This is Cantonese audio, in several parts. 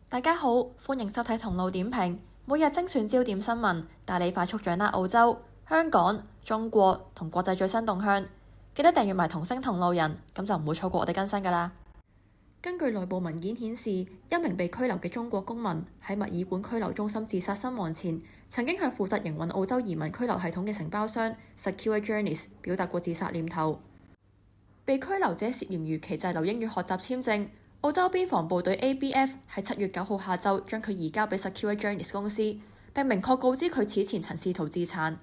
大家好，歡迎收睇同路點評，每日精選焦點新聞，帶你快速掌握澳洲、香港、中國同國際最新動向。記得訂閱埋同聲同路人，咁就唔會錯過我哋更新㗎啦。根據內部文件顯示，一名被拘留嘅中國公民喺墨爾本拘留中心自殺身亡前，曾經向負責營運澳洲移民拘留系統嘅承包商 Secure Journeys 表達過自殺念頭。被拘留者涉嫌逾期滯留英語學習簽證。澳洲邊防部隊 ABF 喺7月9號下晝將佢移交俾 Secure Journeys 公司，並明確告知佢此前曾試圖自殘。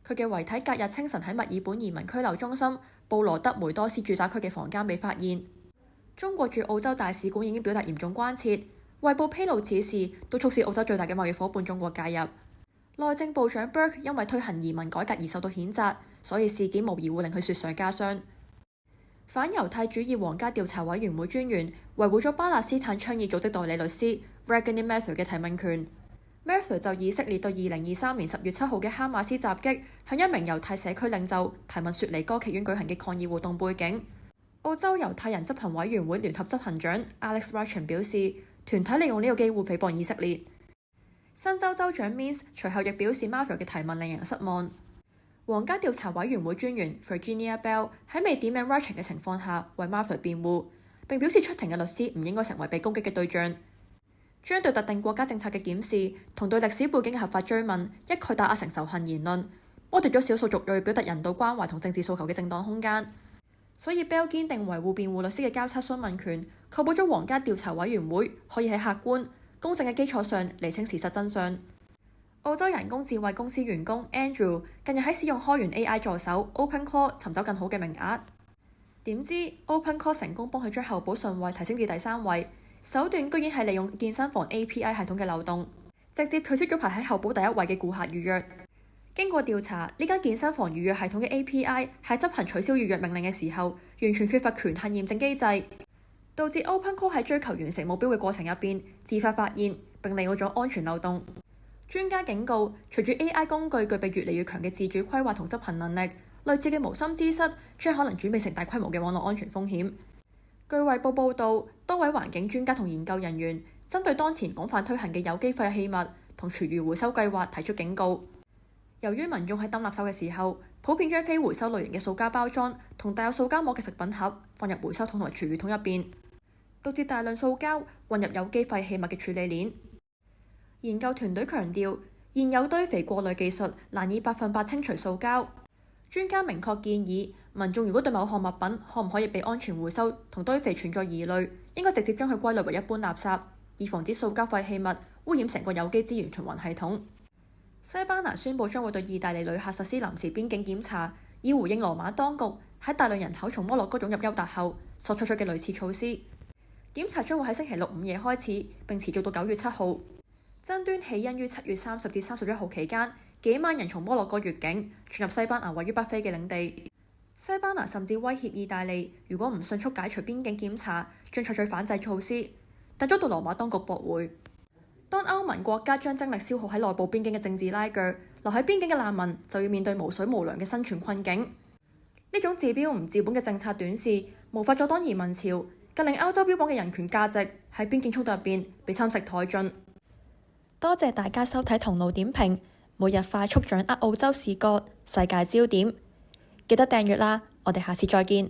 佢嘅遺體隔日清晨喺墨爾本移民拘留中心布羅德梅多斯住宅區嘅房間被發現。中國駐澳洲大使館已經表達嚴重關切，衛報披露此事，都促使澳洲最大嘅貿易夥伴中國介入。內政部長 Burke 因為推行移民改革而受到譴責，所以事件無疑會令佢雪上加霜。反猶太主義皇家調查委員會專員維護咗巴勒斯坦倡議組織代理律師 Reggie Mathew 嘅提問權。Mathew 就以色列對2023年10月7號嘅哈馬斯襲擊向一名猶太社區領袖提問雪梨歌劇院舉行嘅抗議活動背景。澳洲猶太人執行委員會聯合執行長 Alex Rachin 表示，團體利用呢個機會誹謗以色列。新州州長 Minns 隨後亦表示 Mathew 嘅提問令人失望。皇家調查委員會專員 Virginia Bell 喺未點名 Rachin 嘅情況下為 Mathew 辯護，並表示出庭嘅律師唔應該成為被攻擊嘅對象，將對特定國家政策嘅檢視同對歷史背景嘅合法追問一概打壓成仇恨言論，剝奪咗少數族裔表達人道關懷同政治訴求嘅正當空間。所以 Bell 堅定維護辯護律師嘅交叉詢問權，確保咗皇家調查委員會可以喺客觀、公正嘅基礎上釐清事實真相。澳洲人工智慧公司員工 Andrew 近日喺使用開源 AI 助手 OpenClaw 尋找更好嘅名額，點知 OpenClaw 成功幫佢將候補順位提升至第3位，手段居然係利用健身房 API 系統嘅漏洞，直接取消咗排喺候補第1位嘅顧客預約。經過調查，呢間健身房預約系統嘅 API 喺執行取消預約命令嘅時候，完全缺乏權限驗證機制，導致 OpenClaw 喺追求完成目標嘅過程入邊自發發現並利用咗安全漏洞。專家警告，隨住 AI 工具具備越嚟越強嘅自主規劃同執行能力，類似嘅無心之失將可能轉變成大規模嘅網絡安全風險。據衛報報導，多位環境專家同研究人員針對當前廣泛推行嘅有機廢棄物同廚餘回收計劃提出警告。由於民眾喺抌垃圾嘅時候，普遍將非回收類型嘅塑膠包裝同帶有塑膠膜嘅食品盒放入回收桶同埋廚餘桶入邊，導致大量塑膠混入有機廢棄物嘅處理鏈。研究團隊強調，現有堆肥過濾技術難以100%清除塑膠。專家明確建議，民眾如果對某項物品可唔可以被安全回收同堆肥存在疑慮，應該直接將佢歸類為一般垃圾，以防止塑膠廢棄物污染成個有機資源循環系統。西班牙宣布將會對意大利旅客實施臨時邊境檢查，以回應羅馬當局喺大量人口從摩洛哥湧入歐達後所採取嘅類似措施。檢查將會喺星期6午夜開始，並持續到9月7號。爭端起因於7月30至31號期間，幾萬人從摩洛哥越境進入西班牙位於北非嘅領地。西班牙甚至威脅意大利，如果唔迅速解除邊境檢查，將採取反制措施，但遭到羅馬當局駁回。當歐盟國家將精力消耗喺內部邊境嘅政治拉鋸，留喺邊境嘅難民就要面對無水無糧嘅生存困境。呢種治標唔治本嘅政策短視，無法阻擋移民潮，更令歐洲標榜嘅人權價值喺邊境衝突入邊被蠶食殆盡。多謝大家收睇同路點評，每日快速掌握澳洲視角、世界焦點，記得訂閱啦！我哋下次再見。